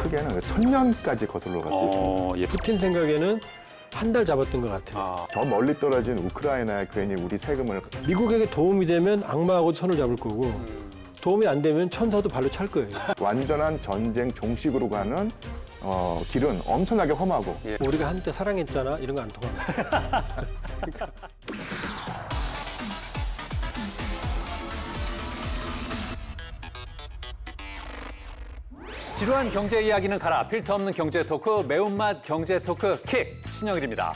크게는 1000년까지 거슬러 갈 수 있습니다. 예. 푸틴 생각에는 한 달 잡았던 것 같아요. 저 멀리 떨어진 우크라이나에 괜히 우리 세금을 미국에게 도움이 되면 악마하고 손을 잡을 거고 도움이 안 되면 천사도 발로 찰 거예요. 완전한 전쟁 종식으로 가는 길은 엄청나게 험하고 우리가 한때 사랑했잖아. 이런 거 안 통합니다. 지루한 경제 이야기는 가라. 필터 없는 경제 토크, 매운맛 경제 토크 킥 신영일입니다.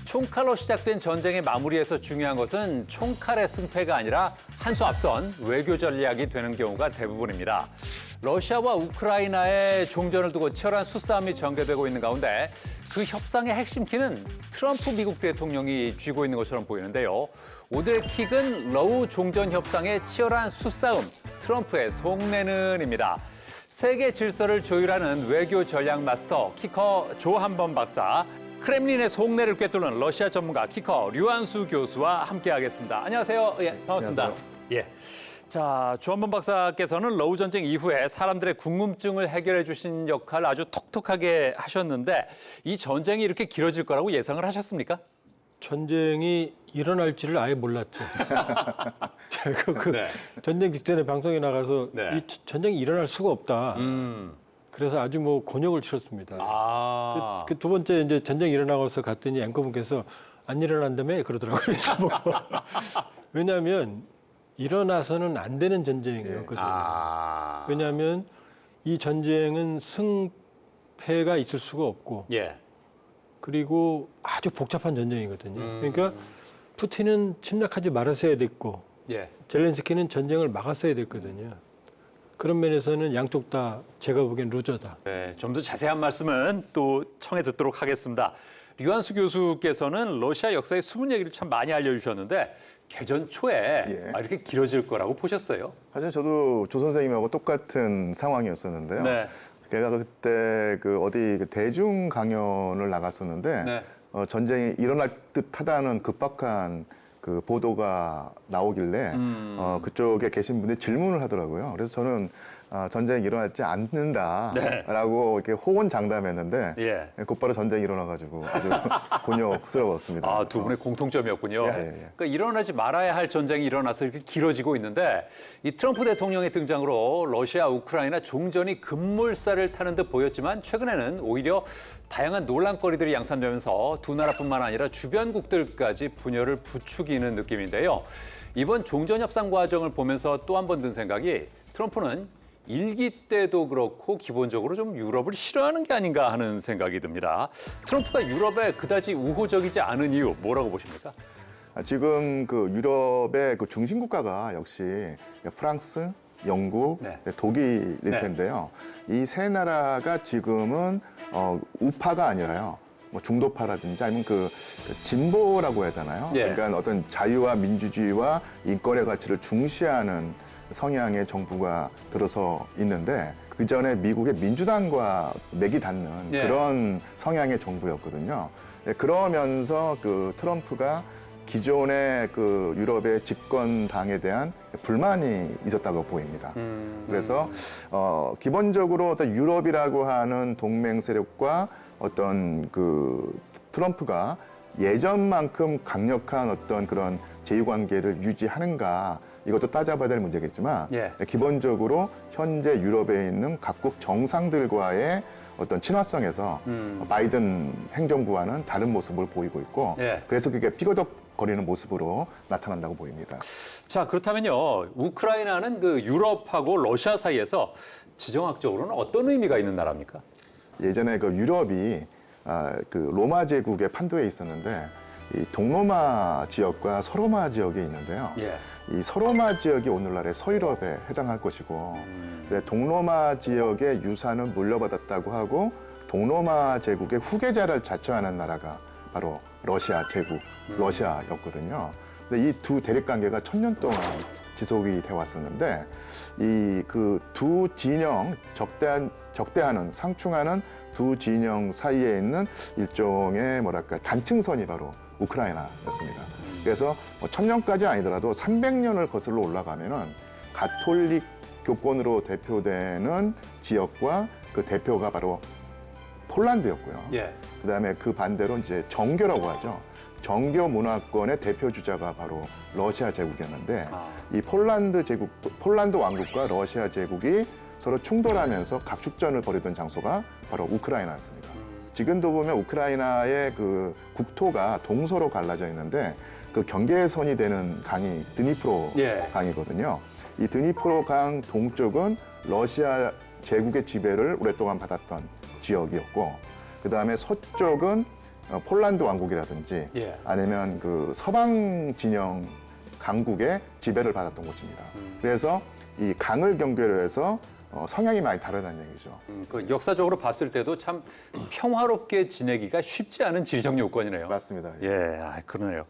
총칼로 시작된 전쟁의 마무리에서 중요한 것은 총칼의 승패가 아니라 한 수 앞선 외교 전략이 되는 경우가 대부분입니다. 러시아와 우크라이나의 종전을 두고 치열한 수싸움이 전개되고 있는 가운데 그 협상의 핵심 키는 트럼프 미국 대통령이 쥐고 있는 것처럼 보이는데요. 오늘의 킥은 러우 종전 협상의 치열한 수싸움, 트럼프의 속내는입니다. 세계 질서를 조율하는 외교 전략 마스터 키커 조한범 박사, 크렘린의 속내를 꿰뚫는 러시아 전문가 키커 류한수 교수와 함께하겠습니다. 안녕하세요. 예, 반갑습니다. 안녕하세요. 예. 자, 조한범 박사께서는 러우 전쟁 이후에 사람들의 궁금증을 해결해 주신 역할 아주 톡톡하게 하셨는데 이 전쟁이 이렇게 길어질 거라고 예상을 하셨습니까? 전쟁이 일어날지를 아예 몰랐죠. 제가 네. 전쟁 직전에 방송에 나가서 네. 이 전쟁이 일어날 수가 없다. 그래서 아주 곤욕을 치렀습니다. 아. 그 두 번째 이제 전쟁이 일어나고서 갔더니 앵커분께서 안 일어난다며 그러더라고요. 그래서 왜냐하면 일어나서는 안 되는 전쟁이었거든요. 아. 왜냐하면 이 전쟁은 승패가 있을 수가 없고 예. 그리고 아주 복잡한 전쟁이거든요. 그러니까 푸틴은 침략하지 말았어야 됐고 예. 젤렌스키는 전쟁을 막았어야 됐거든요. 그런 면에서는 양쪽 다 제가 보기엔 루저다. 네, 좀 더 자세한 말씀은 또 청해 듣도록 하겠습니다. 류한수 교수께서는 러시아 역사의 숨은 얘기를 참 많이 알려주셨는데 개전 초에 예. 이렇게 길어질 거라고 보셨어요? 사실 저도 조 선생님하고 똑같은 상황이었었는데요. 네. 제가 그때 어디 대중 강연을 나갔었는데 네. 전쟁이 일어날 듯하다는 급박한 그 보도가 나오길래 그쪽에 계신 분들이 질문을 하더라고요. 그래서 저는 전쟁이 일어나지 않는다라고 이렇게 호언장담했는데 예. 곧바로 전쟁이 일어나가지고 아주 곤욕스러웠습니다. 아, 두 분의 공통점이었군요. 예, 예. 그러니까 일어나지 말아야 할 전쟁이 일어나서 이렇게 길어지고 있는데 이 트럼프 대통령의 등장으로 러시아, 우크라이나 종전이 급물살을 타는 듯 보였지만 최근에는 오히려 다양한 논란거리들이 양산되면서 두 나라뿐만 아니라 주변국들까지 분열을 부추기는 느낌인데요. 이번 종전 협상 과정을 보면서 또 한 번 든 생각이 트럼프는 일기 때도 그렇고 기본적으로 좀 유럽을 싫어하는 게 아닌가 하는 생각이 듭니다. 트럼프가 유럽에 그다지 우호적이지 않은 이유 뭐라고 보십니까? 지금 유럽의 중심 국가가 역시 프랑스, 영국, 네. 독일일 네. 텐데요. 이 세 나라가 지금은 우파가 아니라요. 중도파라든지 아니면 진보라고 해야 되나요? 예. 그러니까 어떤 자유와 민주주의와 인권의 가치를 중시하는 성향의 정부가 들어서 있는데 그 전에 미국의 민주당과 맥이 닿는 예. 그런 성향의 정부였거든요. 그러면서 트럼프가 기존의 유럽의 집권당에 대한 불만이 있었다고 보입니다. 그래서 기본적으로 어떤 유럽이라고 하는 동맹 세력과 어떤 트럼프가 예전만큼 강력한 어떤 그런 제휴관계를 유지하는가 이것도 따져봐야 될 문제겠지만 예. 기본적으로 현재 유럽에 있는 각국 정상들과의 어떤 친화성에서 바이든 행정부와는 다른 모습을 보이고 있고 예. 그래서 그게 삐거덕거리는 모습으로 나타난다고 보입니다. 자, 그렇다면요. 우크라이나는 유럽하고 러시아 사이에서 지정학적으로는 어떤 의미가 있는 나라입니까? 예전에 유럽이 로마 제국의 판도에 있었는데 이 동로마 지역과 서로마 지역이 있는데요. 예. 이 서로마 지역이 오늘날의 서유럽에 해당할 것이고 동로마 지역의 유산을 물려받았다고 하고 동로마 제국의 후계자를 자처하는 나라가 바로 러시아 제국, 러시아였거든요. 근데 이 두 대립 관계가 1000년 동안 지속이 돼 왔었는데 이 두 진영 적대하는 상충하는 두 진영 사이에 있는 일종의 단층선이 바로 우크라이나였습니다. 그래서 1000년까지는 아니더라도 300년을 거슬러 올라가면은 가톨릭 교권으로 대표되는 지역과 그 대표가 바로 폴란드였고요. 예. 그다음에 그 반대로 이제 정교라고 하죠. 정교 문화권의 대표 주자가 바로 러시아 제국이었는데 이 폴란드 왕국과 러시아 제국이 서로 충돌하면서 각축전을 벌이던 장소가 바로 우크라이나였습니다. 지금도 보면 우크라이나의 그 국토가 동서로 갈라져 있는데 그 경계선이 되는 강이 드니프로 예. 강이거든요. 이 드니프로 강 동쪽은 러시아 제국의 지배를 오랫동안 받았던 지역이었고, 그 다음에 서쪽은 폴란드 왕국이라든지 예. 아니면 그 서방 진영 강국의 지배를 받았던 곳입니다. 그래서 이 강을 경계로 해서 성향이 많이 다르다는 얘기죠. 그 역사적으로 봤을 때도 참 평화롭게 지내기가 쉽지 않은 지리적 요건이네요. 맞습니다. 예, 그러네요.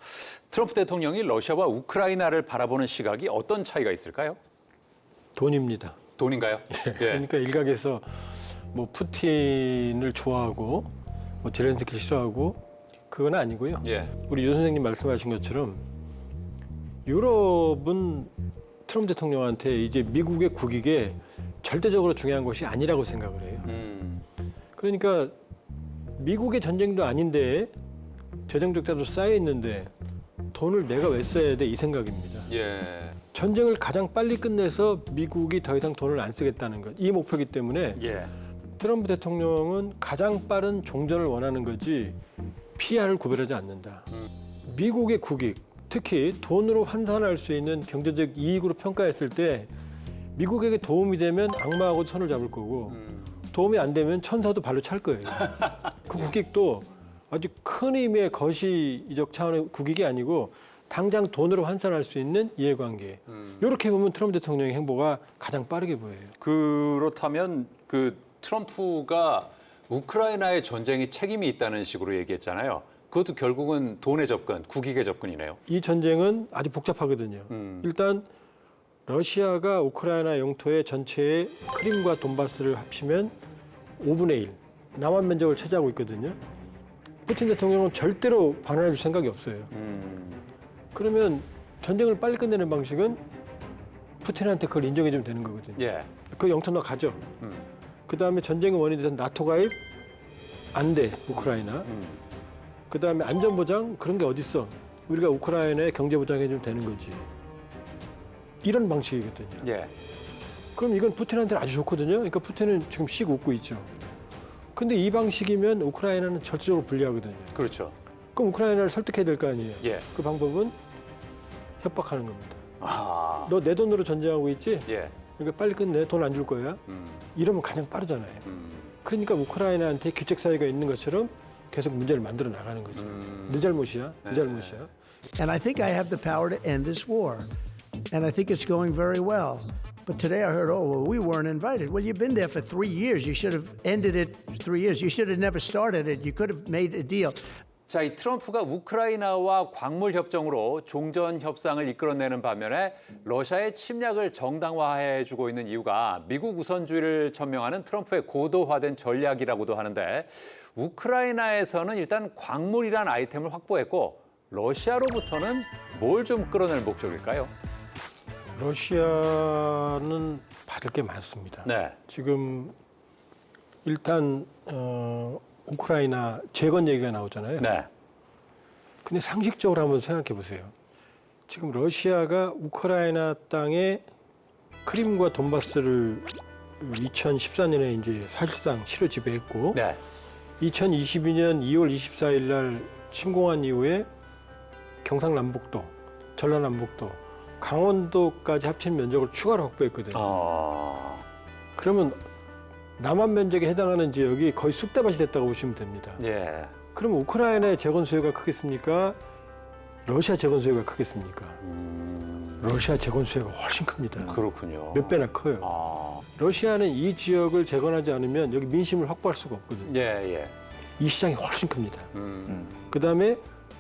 트럼프 대통령이 러시아와 우크라이나를 바라보는 시각이 어떤 차이가 있을까요? 돈입니다. 돈인가요? 예. 그러니까 일각에서 뭐 푸틴을 좋아하고 뭐 제렌스키를 싫어하고 그건 아니고요. 예. 우리 유 선생님 말씀하신 것처럼 유럽은 트럼프 대통령한테 이제 미국의 국익에 절대적으로 중요한 것이 아니라고 생각을 해요. 그러니까 미국의 전쟁도 아닌데 재정 적자도 쌓여 있는데 돈을 내가 왜 써야 돼 이 생각입니다. 예. 전쟁을 가장 빨리 끝내서 미국이 더 이상 돈을 안 쓰겠다는 것, 이 목표이기 때문에 예. 트럼프 대통령은 가장 빠른 종전을 원하는 거지 PR을 구별하지 않는다. 미국의 국익, 특히 돈으로 환산할 수 있는 경제적 이익으로 평가했을 때 미국에게 도움이 되면 악마하고 손을 잡을 거고 도움이 안 되면 천사도 발로 찰 거예요. 그 국익도 아주 큰 의미의 거시적 차원의 국익이 아니고 당장 돈으로 환산할 수 있는 이해관계. 이렇게 보면 트럼프 대통령의 행보가 가장 빠르게 보여요. 그렇다면 그 트럼프가 우크라이나의 전쟁이 책임이 있다는 식으로 얘기했잖아요. 그것도 결국은 돈의 접근, 국익의 접근이네요. 이 전쟁은 아주 복잡하거든요. 일단 러시아가 우크라이나 영토의 전체의 크림과 돈바스를 합치면 5분의 1, 남한 면적을 차지하고 있거든요. 푸틴 대통령은 절대로 반환할 생각이 없어요. 그러면 전쟁을 빨리 끝내는 방식은 푸틴한테 그걸 인정해주면 되는 거거든요. 예. 그 영토 너 가져. 그다음에 전쟁의 원인이 된 나토 가입 안 돼, 우크라이나. 그다음에 안전보장 그런 게 어딨어. 우리가 우크라이나에 경제보장해주면 되는 거지. 이런 방식이거든요. 예. 그럼 이건 푸틴한테는 아주 좋거든요. 그러니까 푸틴은 지금 씩 웃고 있죠. 근데 이 방식이면 우크라이나는 절대적으로 불리하거든요. 그렇죠. 그럼 우크라이나를 설득해야 될 거 아니에요. 예. 그 방법은 협박하는 겁니다. 아. 너 내 돈으로 전쟁하고 있지? 예. 그러니까 빨리 끝내. 돈 안 줄 거야. 이러면 가장 빠르잖아요. 그러니까 우크라이나한테 규책 사회가 있는 것처럼 계속 문제를 만들어 나가는 거죠. 네 잘못이야. 네 잘못이야. And I think I have the power to end this war. And I think it's going very well. But today I heard, oh, well, we weren't invited. Well, you've been there for 3 years. You should have ended it 3 years. You should have never started it. You could have made a deal. 자, 이 트럼프가 우크라이나와 광물 협정으로 종전 협상을 이끌어내는 반면에 러시아의 침략을 정당화해주고 있는 이유가 미국 우선주의를 천명하는 트럼프의 고도화된 전략이라고도 하는데 우크라이나에서는 일단 광물이란 아이템을 확보했고 러시아로부터는 뭘 좀 끌어낼 목적일까요? 러시아는 받을 게 많습니다. 네. 지금 일단 우크라이나 재건 얘기가 나오잖아요. 네. 근데 상식적으로 한번 생각해 보세요. 지금 러시아가 우크라이나 땅에 크림과 돈바스를 2014년에 이제 사실상 실효 지배했고 네. 2022년 2월 24일 날 침공한 이후에 경상남북도, 전라남북도, 강원도까지 합친 면적을 추가로 확보했거든요. 그러면 남한 면적에 해당하는 지역이 거의 쑥대밭이 됐다고 보시면 됩니다. 예. 그럼 우크라이나의 재건 수요가 크겠습니까? 러시아 재건 수요가 크겠습니까? 러시아 재건 수요가 훨씬 큽니다. 그렇군요. 몇 배나 커요. 러시아는 이 지역을 재건하지 않으면 여기 민심을 확보할 수가 없거든요. 예, 예. 이 시장이 훨씬 큽니다. 그다음에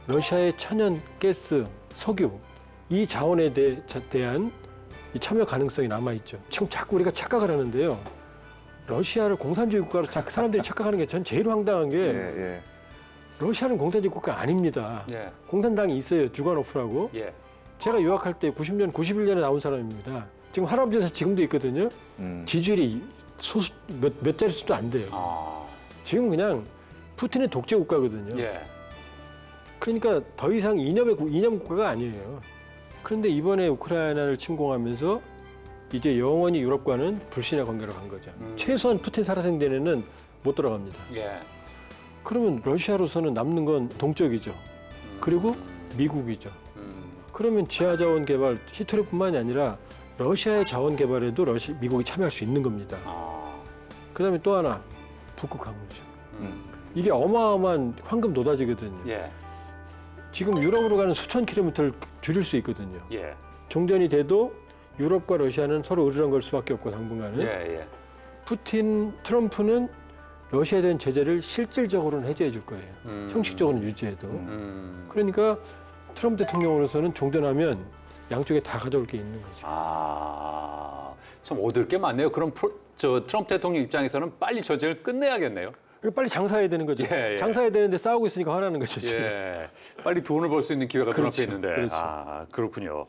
러시아의 천연 가스, 석유 이 자원에 대한 이 참여 가능성이 남아있죠. 지금 자꾸 우리가 착각을 하는데요. 러시아를 공산주의 국가로 사람들이 착각하는 게 전 제일 황당한 게 예. 러시아는 공산주의 국가 아닙니다. 예. 공산당이 있어요. 주가노프라고. 예. 제가 유학할 때 90년, 91년에 나온 사람입니다. 지금 할아버지에서 지금도 있거든요. 지지율이 몇 자릿수도 안 돼요. 아, 지금 그냥 푸틴의 독재 국가거든요. 예. 그러니까 더 이상 이념 국가가 아니에요. 그런데 이번에 우크라이나를 침공하면서 이제 영원히 유럽과는 불신의 관계로 간 거죠. 최소한 푸틴 살아생전에는 못 돌아갑니다. 예. 그러면 러시아로서는 남는 건 동쪽이죠. 그리고 미국이죠. 그러면 지하 자원 개발, 히토리뿐만이 아니라 러시아의 자원 개발에도 미국이 참여할 수 있는 겁니다. 아, 그다음에 또 하나 북극 항공이죠. 이게 어마어마한 황금 노다지거든요. 예. 지금 지금 유럽으로 가는 수천 킬로미터를 줄일 수 있거든요. 예. 종전이 돼도 유럽과 러시아는 서로 의르렁 걸 수밖에 없고 당분간은 예, 예. 트럼프는 러시아에 대한 제재를 실질적으로는 해제해 줄 거예요. 형식적으로는 유지해도. 그러니까 트럼프 대통령으로서는 종전하면 양쪽에 다 가져올 게 있는 거죠. 아, 참 얻을 게 많네요. 그럼 트럼프 대통령 입장에서는 빨리 저지를 끝내야겠네요. 그러니까 빨리 장사해야 되는 거죠. 예, 예. 장사해야 되는데 싸우고 있으니까 화나는 거죠. 지금. 예, 빨리 돈을 벌 수 있는 기회가 그렇죠, 눈앞에 있는데. 그렇죠. 아, 그렇군요.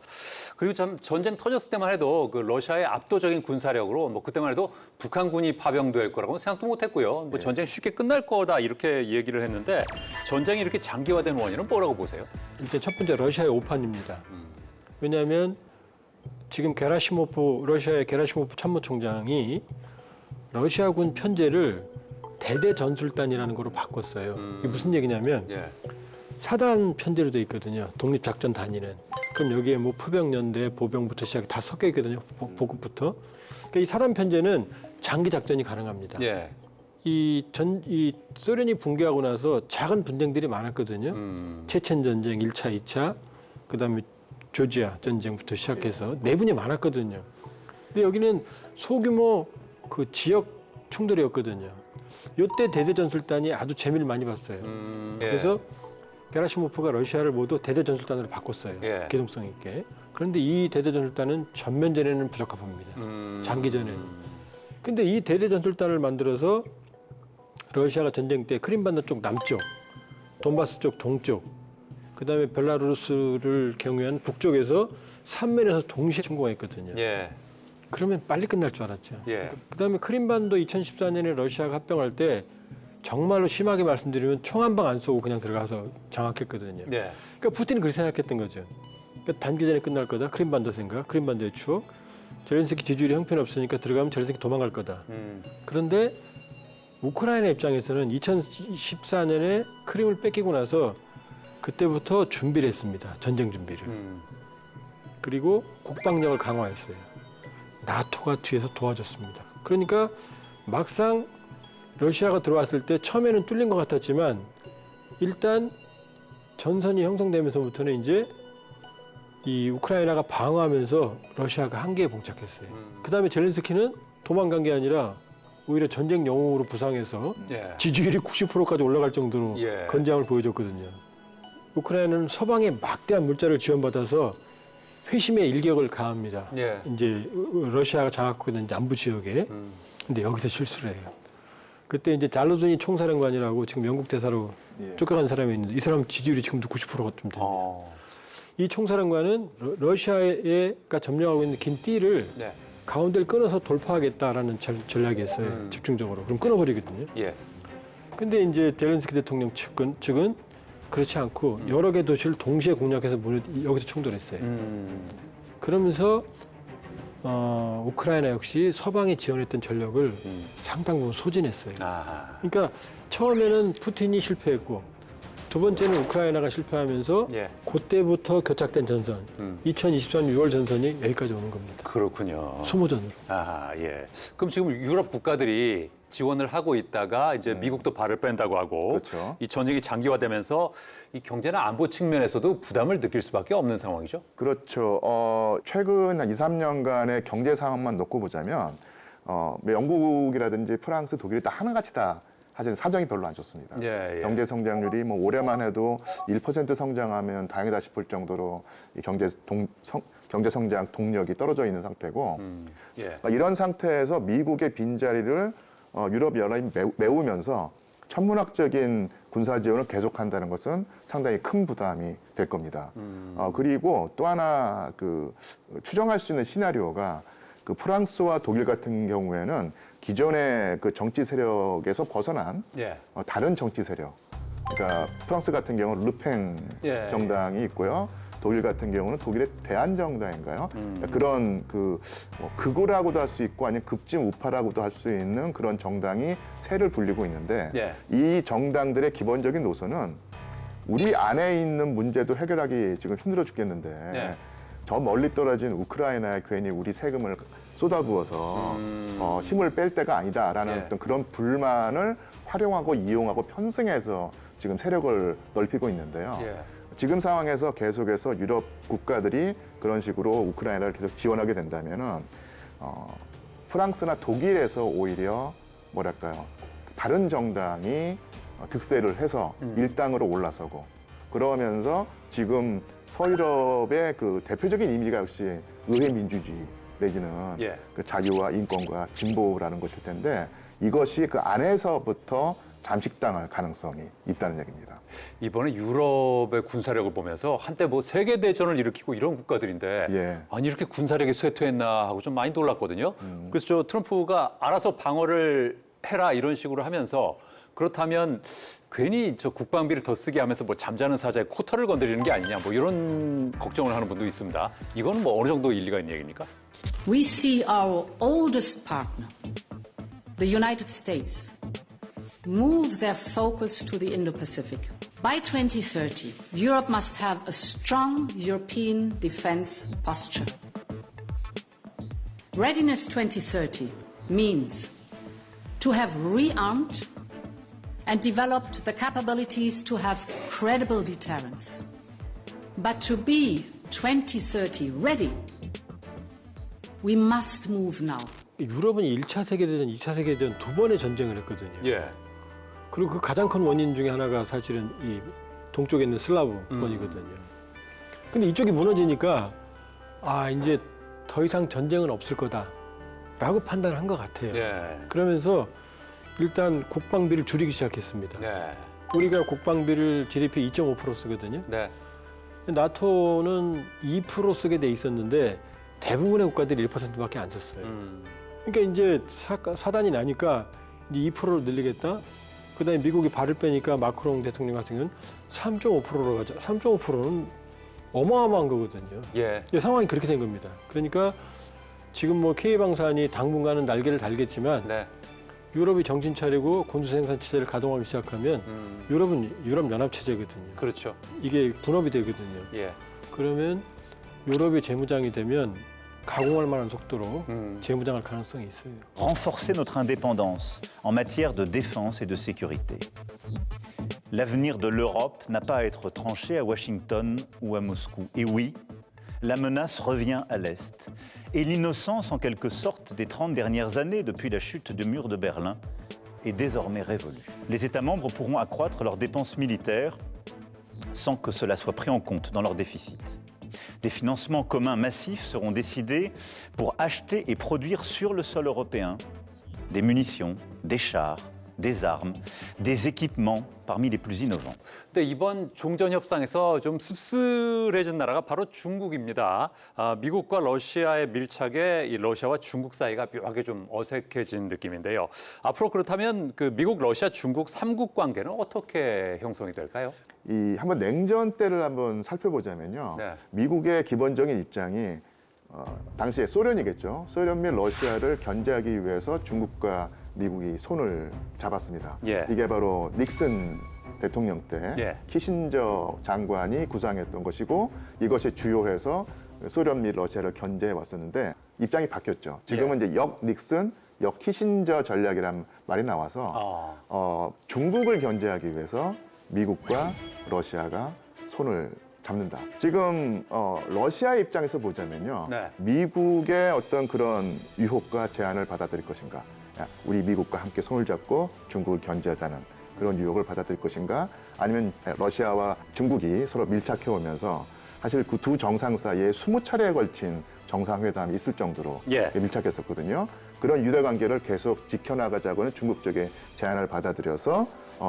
그리고 참 전쟁 터졌을 때만 해도 그 러시아의 압도적인 군사력으로 뭐 그때만 해도 북한군이 파병될 거라고는 생각도 못했고요. 뭐 전쟁 쉽게 끝날 거다 이렇게 얘기를 했는데 전쟁이 이렇게 장기화된 원인은 뭐라고 보세요? 일단 첫 번째 러시아의 오판입니다. 왜냐하면 지금 러시아의 게라시모프 참모총장이 러시아군 편제를 대대 전술단이라는 거로 바꿨어요. 이게 무슨 얘기냐면 예. 사단 편제로 돼 있거든요. 독립작전 단위는. 그럼 여기에 뭐 포병연대, 보병부터 시작해 다 섞여 있거든요. 보급부터. 그러니까 이 사단 편제는 장기 작전이 가능합니다. 예. 이 소련이 붕괴하고 나서 작은 분쟁들이 많았거든요. 체첸 전쟁 1차, 2차, 그다음에 조지아 전쟁부터 시작해서 내분이 많았거든요. 근데 여기는 소규모 그 지역 충돌이었거든요. 이때 대대전술단이 아주 재미를 많이 봤어요. 예. 그래서 게라시모프가 러시아를 모두 대대전술단으로 바꿨어요. 예. 기동성 있게. 그런데 이 대대전술단은 전면전에는 부적합합니다. 장기전에는. 근데 이 대대전술단을 만들어서 러시아가 전쟁 때 크림반도 쪽 남쪽, 돈바스 쪽 동쪽, 그다음에 벨라루스를 경유한 북쪽에서 3면에서 동시에 침공했거든요. 예. 그러면 빨리 끝날 줄 알았죠. 예. 그다음에 크림반도 2014년에 러시아가 합병할 때 정말로 심하게 말씀드리면 총 한 방 안 쏘고 그냥 들어가서 장악했거든요. 예. 그러니까 푸틴이 그렇게 생각했던 거죠. 그러니까 단기전에 끝날 거다. 크림반도 생각, 크림반도의 추억. 젤렌스키 지지율이 형편없으니까 들어가면 젤렌스키 도망갈 거다. 그런데 우크라이나 입장에서는 2014년에 크림을 뺏기고 나서 그때부터 준비를 했습니다. 전쟁 준비를. 그리고 국방력을 강화했어요. 나토가 뒤에서 도와줬습니다. 그러니까 막상 러시아가 들어왔을 때 처음에는 뚫린 것 같았지만 일단 전선이 형성되면서부터는 이제 이 우크라이나가 방어하면서 러시아가 한계에 봉착했어요. 그다음에 젤렌스키는 도망간 게 아니라 오히려 전쟁 영웅으로 부상해서 예. 지지율이 90%까지 올라갈 정도로 예. 건장을 보여줬거든요. 우크라이나는 서방의 막대한 물자를 지원받아서 회심의 일격을 가합니다. 예. 이제 러시아가 장악하고 있는 남부 지역에. 근데 여기서 실수를 해요. 그때 이제 잘로즈니 총사령관이라고 지금 영국 대사로 예. 쫓겨간 사람이 있는데 이 사람 지지율이 지금도 90%가 좀 됩니다. 이 총사령관은 러시아가 점령하고 있는 긴 띠를 네. 가운데를 끊어서 돌파하겠다라는 전략이었어요. 집중적으로. 그럼 끊어버리거든요. 예. 근데 이제 젤렌스키 대통령 측은 그렇지 않고 여러 개 도시를 동시에 공략해서 여기서 충돌했어요. 그러면서 우크라이나 역시 서방이 지원했던 전력을 상당 부분 소진했어요. 아. 그러니까 처음에는 푸틴이 실패했고 두 번째는 우크라이나가 실패하면서 예. 그때부터 교착된 전선, 2023년 6월 전선이 여기까지 오는 겁니다. 그렇군요. 소모전으로. 아, 예. 그럼 지금 유럽 국가들이 지원을 하고 있다가 이제 미국도 발을 뺀다고 하고 그렇죠. 이 전쟁이 장기화되면서 이 경제나 안보 측면에서도 부담을 느낄 수밖에 없는 상황이죠. 그렇죠. 최근 한 2, 3년간의 경제 상황만 놓고 보자면 영국이라든지 프랑스, 독일이 다 하나같이 다 사실 사정이 별로 안 좋습니다. 예, 예. 경제 성장률이 뭐 올해만 해도 1% 성장하면 다행이다 싶을 정도로 이 경제 성장 동력이 떨어져 있는 상태고 예. 이런 상태에서 미국의 빈자리를 유럽 연합이 메우면서 천문학적인 군사 지원을 계속한다는 것은 상당히 큰 부담이 될 겁니다. 그리고 또 하나 추정할 수 있는 시나리오가 그 프랑스와 독일 같은 경우에는 기존의 그 정치 세력에서 벗어난 예. 다른 정치 세력. 그러니까 프랑스 같은 경우는 르팽 예, 정당이 있고요. 독일 같은 경우는 독일의 대한정당인가요? 그런 뭐 극우라고도 할 수 있고 아니면 극진 우파라고도 할 수 있는 그런 정당이 세를 불리고 있는데 예. 이 정당들의 기본적인 노선은 우리 안에 있는 문제도 해결하기 지금 힘들어 죽겠는데 네. 저 멀리 떨어진 우크라이나에 괜히 우리 세금을 쏟아부어서 힘을 뺄 때가 아니다라는 예. 어떤 그런 불만을 활용하고 이용하고 편승해서 지금 세력을 넓히고 있는데요. 예. 지금 상황에서 계속해서 유럽 국가들이 그런 식으로 우크라이나를 계속 지원하게 된다면은 프랑스나 독일에서 오히려 뭐랄까요 다른 정당이 득세를 해서 일당으로 올라서고 그러면서 지금 서유럽의 그 대표적인 이미지가 역시 의회 민주주의 내지는 예. 그 자유와 인권과 진보라는 것일 텐데 이것이 그 안에서부터 잠식당할 가능성이 있다는 얘기입니다. 이번에 유럽의 군사력을 보면서 한때 뭐 세계 대전을 일으키고 이런 국가들인데 예. 아니 이렇게 군사력이 쇠퇴했나 하고 좀 많이 놀랐거든요. 그래서 저 트럼프가 알아서 방어를 해라 이런 식으로 하면서 그렇다면 괜히 저 국방비를 더 쓰게 하면서 뭐 잠자는 사자의 코털을 건드리는 게 아니냐 뭐 이런 걱정을 하는 분도 있습니다. 이건 뭐 어느 정도 일리가 있는 얘기입니까? We see our oldest partner, the United States, move their focus to the Indo-Pacific. By 2030, Europe must have a strong European defense posture. Readiness 2030 means to have rearmed and developed the capabilities to have credible deterrence. But to be 2030 ready, we must move now. 유럽은 1차 세계대전, 2차 세계대전 두 번의 전쟁을 했거든요. 예. 그리고 그 가장 큰 원인 중에 하나가 사실은 이 동쪽에 있는 슬라브권이거든요. 근데 이쪽이 무너지니까 아 이제 더 이상 전쟁은 없을 거다라고 판단을 한 것 같아요. 예. 그러면서 일단 국방비를 줄이기 시작했습니다. 네. 우리가 국방비를 GDP 2.5% 쓰거든요. 네. 나토는 2% 쓰게 돼 있었는데 대부분의 국가들이 1%밖에 안 썼어요. 그러니까 이제 사단이 나니까 이제 2%로 늘리겠다. 그다음에 미국이 발을 빼니까 마크롱 대통령 같은 경우는 3.5%로 가자. 3.5%는 어마어마한 거거든요. 예. 상황이 그렇게 된 겁니다. 그러니까 지금 뭐 K방산이 당분간은 날개를 달겠지만 네. 유럽이 정신 차리고 군수 생산 체제를 가동하기 시작하면 유럽은 유럽 연합 체제거든요. 그렇죠. 이게 분업이 되거든요. 예. 그러면 유럽이 재무장이 되면 가공할 만한 속도로 재무장할 가능성이 있어요. Renforcer notre indépendance en matière de défense et de sécurité. L'avenir de l'Europe n'a pas à être tranché à Washington ou à Moscou. Et oui, la menace revient à l'Est. Et l'innocence, en quelque sorte, des 30 dernières années depuis la chute du mur de Berlin est désormais révolue. Les États membres pourront accroître leurs dépenses militaires sans que cela soit pris en compte dans leur déficit. Des financements communs massifs seront décidés pour acheter et produire sur le sol européen des munitions, des chars, des armes, des équipements parmi les plus innovants. 근데 이번 종전 협상에서 좀 씁쓸해진 나라가 바로 중국입니다. 미국과 러시아의 밀착에 이 러시아와 중국 사이가 묘하게 좀 어색해진 느낌인데요. 앞으로 그렇다면 그 미국, 러시아, 중국 삼국 관계는 어떻게 형성이 될까요? 이 한번 냉전 때를 한번 살펴보자면요. 네. 미국의 기본적인 입장이 당시에 소련이겠죠. 소련 및 러시아를 견제하기 위해서 중국과 미국이 손을 잡았습니다. 예. 이게 바로 닉슨 대통령 때 예. 키신저 장관이 구상했던 것이고 이것이 주요해서 소련 및 러시아를 견제해 왔었는데 입장이 바뀌었죠. 지금은 예. 이제 역 닉슨, 역 키신저 전략이란 말이 나와서 중국을 견제하기 위해서 미국과 러시아가 손을 잡는다. 지금 러시아 입장에서 보자면요. 네. 미국의 어떤 그런 유혹과 제안을 받아들일 것인가. 야, 우리 미국과 함께 손을 잡고 중국을 견제하자는 그런 유혹을 받아들일 것인가. 아니면 러시아와 중국이 서로 밀착해 오면서 사실 그 두 정상 사이에 20차례에 걸친 정상회담이 있을 정도로 예. 밀착했었거든요. 그런 유대관계를 계속 지켜나가자고는 중국 쪽의 제안을 받아들여서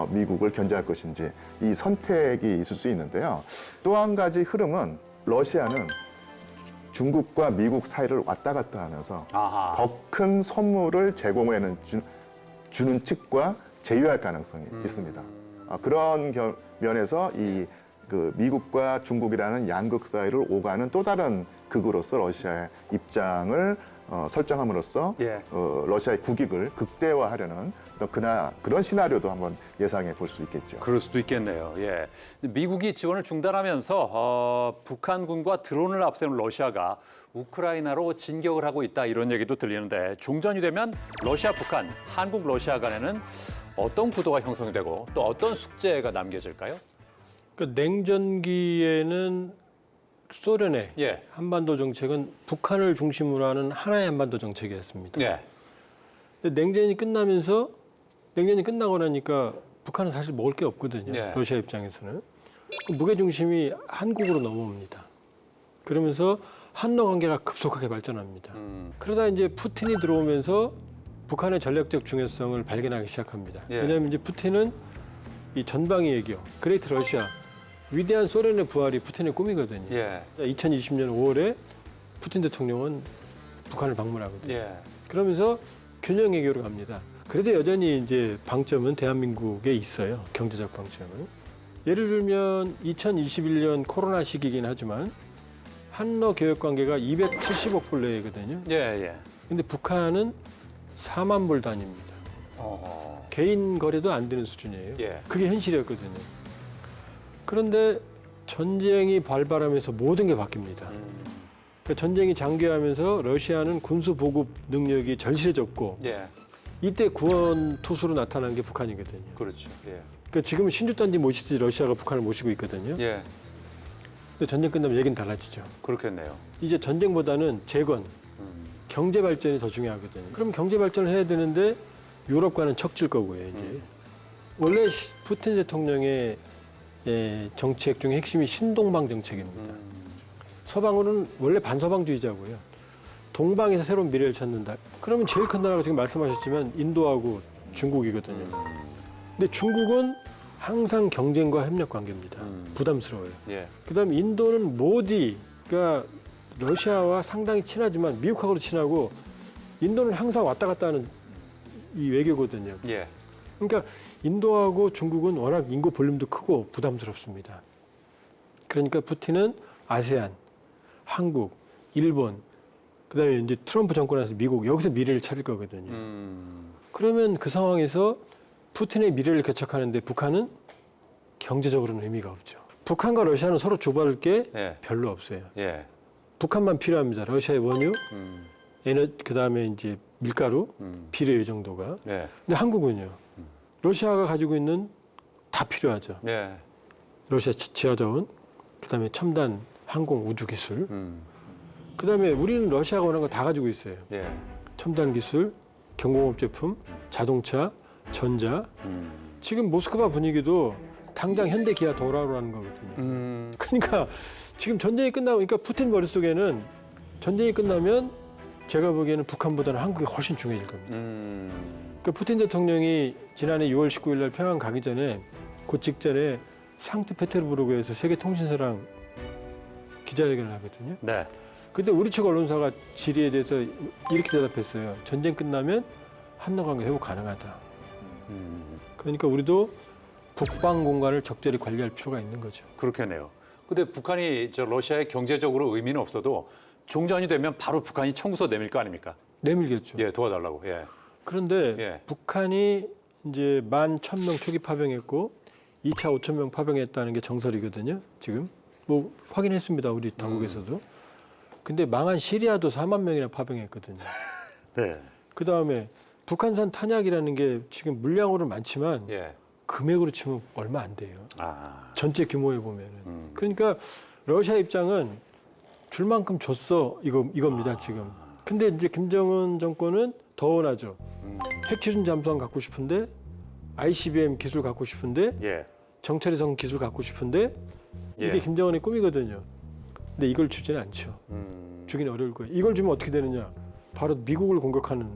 미국을 견제할 것인지 이 선택이 있을 수 있는데요. 또 한 가지 흐름은 러시아는 중국과 미국 사이를 왔다 갔다 하면서 아하. 더 큰 선물을 제공해는 주는 측과 제휴할 가능성이 있습니다. 그런 면에서 그 미국과 중국이라는 양극 사이를 오가는 또 다른 극으로서 러시아의 입장을 설정함으로써 예. 러시아의 국익을 극대화하려는 그런 시나리오도 한번 예상해 볼 수 있겠죠. 그럴 수도 있겠네요. 예. 미국이 지원을 중단하면서 북한군과 드론을 앞세운 러시아가 우크라이나로 진격을 하고 있다 이런 얘기도 들리는데 종전이 되면 러시아, 북한, 한국, 러시아 간에는 어떤 구도가 형성이 되고 또 어떤 숙제가 남겨질까요? 그러니까 냉전기에는 소련의 예. 한반도 정책은 북한을 중심으로 하는 하나의 한반도 정책이었습니다. 예. 근데 냉전이 끝나고 나니까 북한은 사실 먹을 게 없거든요. 예. 러시아 입장에서는. 무게 중심이 한국으로 넘어옵니다. 그러면서 한러 관계가 급속하게 발전합니다. 그러다 이제 푸틴이 들어오면서 북한의 전략적 중요성을 발견하기 시작합니다. 예. 왜냐하면 이제 푸틴은 이 전방위 외교, 그레이트 러시아, 위대한 소련의 부활이 푸틴의 꿈이거든요. 예. 2020년 5월에 푸틴 대통령은 북한을 방문하거든요. 예. 그러면서 균형 외교로 갑니다. 그래도 여전히 이제 방점은 대한민국에 있어요. 경제적 방점은. 예를 들면 2021년 코로나 시기이긴 하지만 한러 교역 관계가 270억 불 내외거든요. 예. 예. 근데 북한은 4만 불 단위입니다. 개인 거래도 안 되는 수준이에요. 예. 그게 현실이었거든요. 그런데 전쟁이 발발하면서 모든 게 바뀝니다. 그러니까 전쟁이 장기화하면서 러시아는 군수 보급 능력이 절실해졌고 예. 이때 구원 투수로 나타난 게 북한이거든요. 그렇죠. 예. 그러니까 지금 신주단지 모시듯이 러시아가 북한을 모시고 있거든요. 예. 근데 전쟁 끝나면 얘기는 달라지죠. 그렇겠네요. 이제 전쟁보다는 재건, 경제 발전이 더 중요하거든요. 그럼 경제 발전을 해야 되는데 유럽과는 척질 거고요. 이제 원래 푸틴 대통령의 정책 중에 핵심이 신동방 정책입니다. 서방으로는 원래 반서방주의자고요. 동방에서 새로운 미래를 찾는다. 그러면 제일 큰 나라가 지금 말씀하셨지만 인도하고 중국이거든요. 근데 중국은 항상 경쟁과 협력 관계입니다. 부담스러워요. 예. 그다음에 인도는 모디, 그러니까 러시아와 상당히 친하지만 미국하고도 친하고 인도는 항상 왔다 갔다 하는 이 외교거든요. 예. 그러니까 인도하고 중국은 워낙 인구 볼륨도 크고 부담스럽습니다. 그러니까 푸틴은 아세안, 한국, 일본, 그다음에 이제 트럼프 정권에서 미국 여기서 미래를 찾을 거거든요. 그러면 그 상황에서 푸틴의 미래를 개척하는데 북한은 경제적으로는 의미가 없죠. 북한과 러시아는 서로 주고받을 게 예. 별로 없어요. 예. 북한만 필요합니다. 러시아의 원유, 그다음에 이제 밀가루, 비료 이 정도가. 예. 근데 한국은요. 러시아가 가지고 있는 다 필요하죠. 예. 러시아 지하자원, 그다음에 첨단 항공 우주 기술. 그다음에 우리는 러시아가 원하는 거 다 가지고 있어요. 예. 첨단 기술, 경공업 제품, 자동차, 전자. 지금 모스크바 분위기도 당장 현대 기아 돌아오라는 거거든요. 그러니까 지금 전쟁이 끝나고, 그러니까 푸틴 머릿속에는 전쟁이 끝나면 제가 보기에는 북한보다는 한국이 훨씬 중요해질 겁니다. 그러니까 푸틴 대통령이 지난해 6월 19일 날 평양 가기 전에 그 직전에 상트페테르부르크에서 세계 통신사랑 기자회견을 하거든요. 네. 그때 우리 측 언론사가 질의에 대해서 이렇게 대답했어요. 전쟁 끝나면 한러 관계 회복 가능하다. 그러니까 우리도 북방 공간을 적절히 관리할 필요가 있는 거죠. 그렇겠네요. 근데 북한이 러시아에 경제적으로 의미는 없어도 종전이 되면 바로 북한이 청구서 내밀 거 아닙니까? 내밀겠죠. 예, 도와달라고. 예. 그런데 예. 북한이 이제 11,000명 초기 파병했고 2차 5,000명 파병했다는 게 정설이거든요. 지금 뭐 확인했습니다. 우리 당국에서도. 근데 망한 시리아도 4만 명이나 파병했거든요. 네. 그다음에 북한산 탄약이라는 게 지금 물량으로 많지만 예. 금액으로 치면 얼마 안 돼요. 아. 전체 규모에 보면은. 그러니까 러시아 입장은 줄 만큼 줬어 이겁니다 지금. 근데 이제 김정은 정권은 더 원하죠. 핵추진 잠수함 갖고 싶은데 ICBM 기술 갖고 싶은데 예. 정찰위성 기술 갖고 싶은데 예. 이게 김정은의 꿈이거든요. 근데 이걸 주지는 않죠. 주기는 어려울 거예요. 이걸 주면 어떻게 되느냐? 바로 미국을 공격하는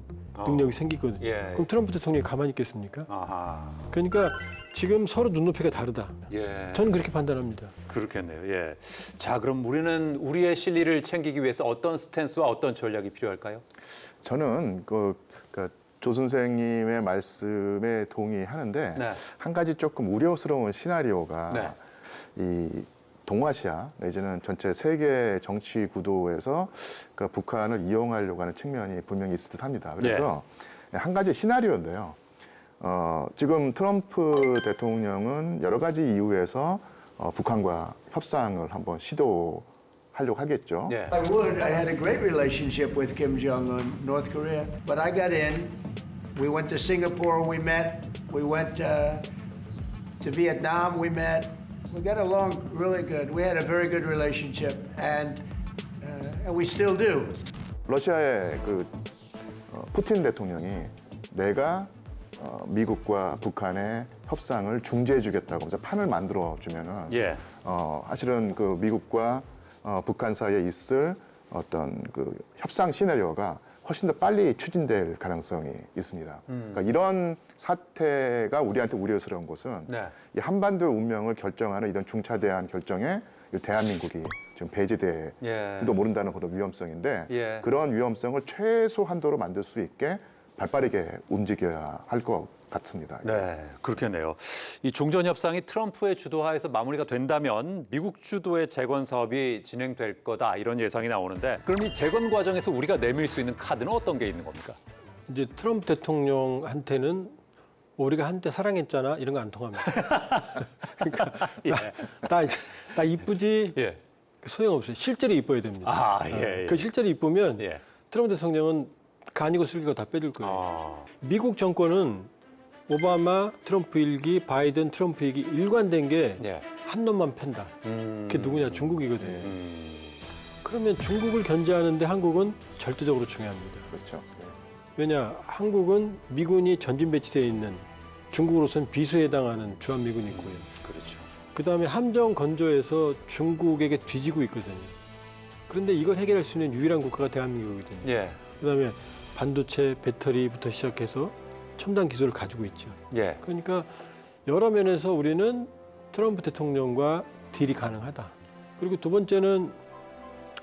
능력이 생기거든요. 예. 그럼 트럼프 대통령이 가만히 있겠습니까? 아하. 그러니까 지금 서로 눈높이가 다르다. 예. 저는 그렇게 판단합니다. 그렇겠네요. 예. 자, 그럼 우리는 우리의 실리를 챙기기 위해서 어떤 스탠스와 어떤 전략이 필요할까요? 저는 조 선생님의 말씀에 동의하는데 네. 한 가지 조금 우려스러운 시나리오가 네. 이 동아시아 내지는 전체 세계 정치 구도에서 북한을 이용하려고 하는 측면이 분명히 있을 듯합니다. 그래서 한 가지 시나리오인데요. 지금 트럼프 대통령은 여러 가지 이유에서 북한과 협상을 한번 시도하려고 하겠죠. 예. I would. I had a great relationship with Kim Jong-un, North Korea. But I got in. We went to Singapore, we met. We went to Vietnam, we met. We got along really good. We had a very good relationship, and we still do. 러시아의 푸틴 대통령이 내가 미국과 북한의 협상을 중재해주겠다고 하면서 판을 만들어주면은 예. 사실은 미국과 북한 사이에 있을 어떤 협상 시나리오가 훨씬 더 빨리 추진될 가능성이 있습니다. 그러니까 이런 사태가 우리한테 우려스러운 것은 네. 이 한반도의 운명을 결정하는 이런 중차대한 결정에 이 대한민국이 지금 배제될지도 예. 모른다는 그런 위험성인데 예. 그런 위험성을 최소 한도로 만들 수 있게 발빠르게 움직여야 할 것 같습니다. 네, 그렇겠네요. 이 종전 협상이 트럼프의 주도하에서 마무리가 된다면 미국 주도의 재건 사업이 진행될 거다 이런 예상이 나오는데 그럼 이 재건 과정에서 우리가 내밀 수 있는 카드는 어떤 게 있는 겁니까? 이제 트럼프 대통령한테는 우리가 한때 사랑했잖아 이런 거 안 통합니다. 그러니까 예. 나 이쁘지 예. 소용없어요. 실제로 이뻐야 됩니다. 아, 예. 예. 그 실제로 이쁘면 예. 트럼프 대통령은 간이고 슬기고 다 빼줄 거예요. 아, 미국 정권은 오바마 트럼프 일기, 바이든 트럼프 일기 일관된 게 한 예. 놈만 팬다. 그게 누구냐? 중국이거든요. 음. 그러면 중국을 견제하는데 한국은 절대적으로 중요합니다. 그렇죠. 왜냐? 한국은 미군이 전진 배치되어 있는 중국으로서는 비수에 해당하는 주한미군이 있고요. 그렇죠. 그다음에 함정 건조에서 중국에게 뒤지고 있거든요. 그런데 이걸 해결할 수 있는 유일한 국가가 대한민국이거든요. 예. 그다음에 반도체, 배터리부터 시작해서 첨단 기술을 가지고 있죠. 예. 그러니까 여러 면에서 우리는 트럼프 대통령과 딜이 가능하다. 그리고 두 번째는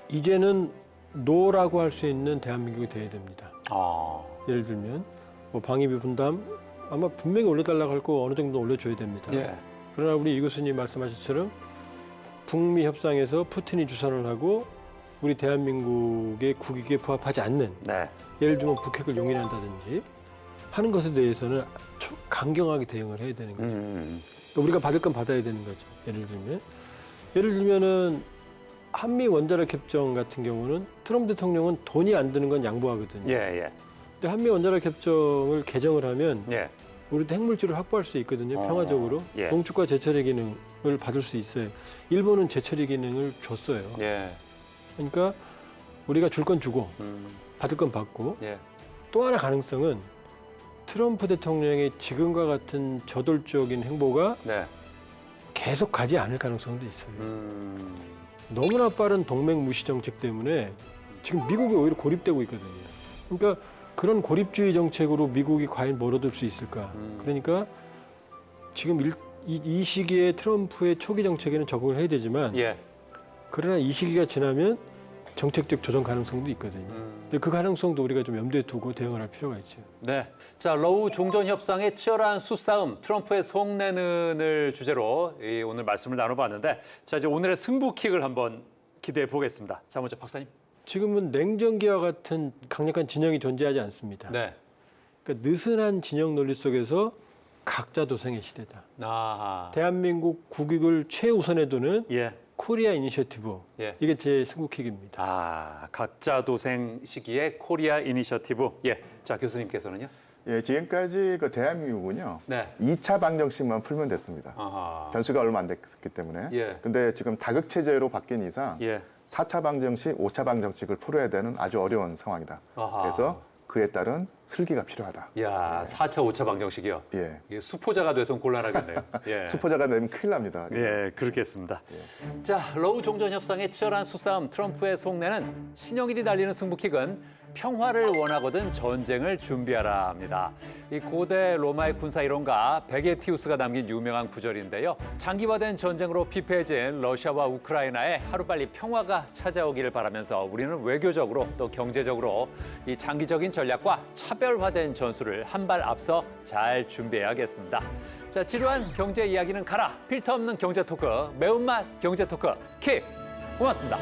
이제는 노라고 할 수 있는 대한민국이 돼야 됩니다. 아. 예를 들면 뭐 방위비 분담 아마 분명히 올려달라고 할 거 어느 정도 올려줘야 됩니다. 예. 그러나 우리 이 교수님 말씀하신 것처럼 북미 협상에서 푸틴이 주선을 하고 우리 대한민국의 국익에 부합하지 않는 네. 예를 들면 북핵을 용인한다든지 하는 것에 대해서는 강경하게 대응을 해야 되는 거죠. 우리가 받을 건 받아야 되는 거죠. 예를 들면은 한미 원자력 협정 같은 경우는 트럼프 대통령은 돈이 안 드는 건 양보하거든요. 예, 예. 근데 한미 원자력 협정을 개정을 하면 예. 우리도 핵물질을 확보할 수 있거든요. 평화적으로. 예. 농축과 제철의 기능을 받을 수 있어요. 일본은 제철의 기능을 줬어요. 예. 그러니까 우리가 줄 건 주고 음. 받을 건 받고 예. 또 하나 가능성은 트럼프 대통령의 지금과 같은 저돌적인 행보가 네. 계속 가지 않을 가능성도 있어요. 음. 너무나 빠른 동맹 무시 정책 때문에 지금 미국이 오히려 고립되고 있거든요. 그러니까 그런 고립주의 정책으로 미국이 과연 멀어들 수 있을까? 그러니까 지금 이 시기에 트럼프의 초기 정책에는 적응을 해야 되지만 예. 그러나 이 시기가 지나면 정책적 조정 가능성도 있거든요. 근데 그 가능성도 우리가 좀 염두에 두고 대응을 할 필요가 있죠. 네. 자, 러우 종전 협상의 치열한 수싸움, 트럼프의 속내는을 주제로 오늘 말씀을 나눠봤는데, 자, 이제 오늘의 승부킥을 한번 기대해 보겠습니다. 자, 먼저 박사님. 지금은 냉전기와 같은 강력한 진영이 존재하지 않습니다. 네. 그러니까 느슨한 진영 논리 속에서 각자 도생의 시대다. 아하. 대한민국 국익을 최우선에 두는 예. 코리아 이니셔티브. 예. 이게 제 승부킥입니다. 아, 각자 도생 시기의 코리아 이니셔티브. 예. 자, 교수님께서는요? 예, 지금까지 대한민국은요. 네. 2차 방정식만 풀면 됐습니다. 아하. 변수가 얼마 안 됐기 때문에. 예. 근데 지금 다극 체제로 바뀐 이상 예. 4차 방정식, 5차 방정식을 풀어야 되는 아주 어려운 상황이다. 아하. 그래서 그에 따른 슬기가 필요하다. 야, 4차, 5차 방정식이요. 예. 이게 수포자가 돼선 곤란하겠네요. 예. 수포자가 되면 큰일 납니다. 예, 그렇겠습니다. 자, 러우 종전 협상의 치열한 수싸움, 트럼프의 속내는 신영일이 날리는 승부킥은 평화를 원하거든 전쟁을 준비하라 합니다. 이 고대 로마의 군사 이론가 베게티우스가 남긴 유명한 구절인데요. 장기화된 전쟁으로 피폐해진 러시아와 우크라이나에 하루빨리 평화가 찾아오기를 바라면서 우리는 외교적으로 또 경제적으로 이 장기적인 전략과 차별화된 전술을 한 발 앞서 잘 준비해야겠습니다. 자, 지루한 경제 이야기는 가라. 필터 없는 경제 토크, 매운맛 경제 토크 킥. 고맙습니다.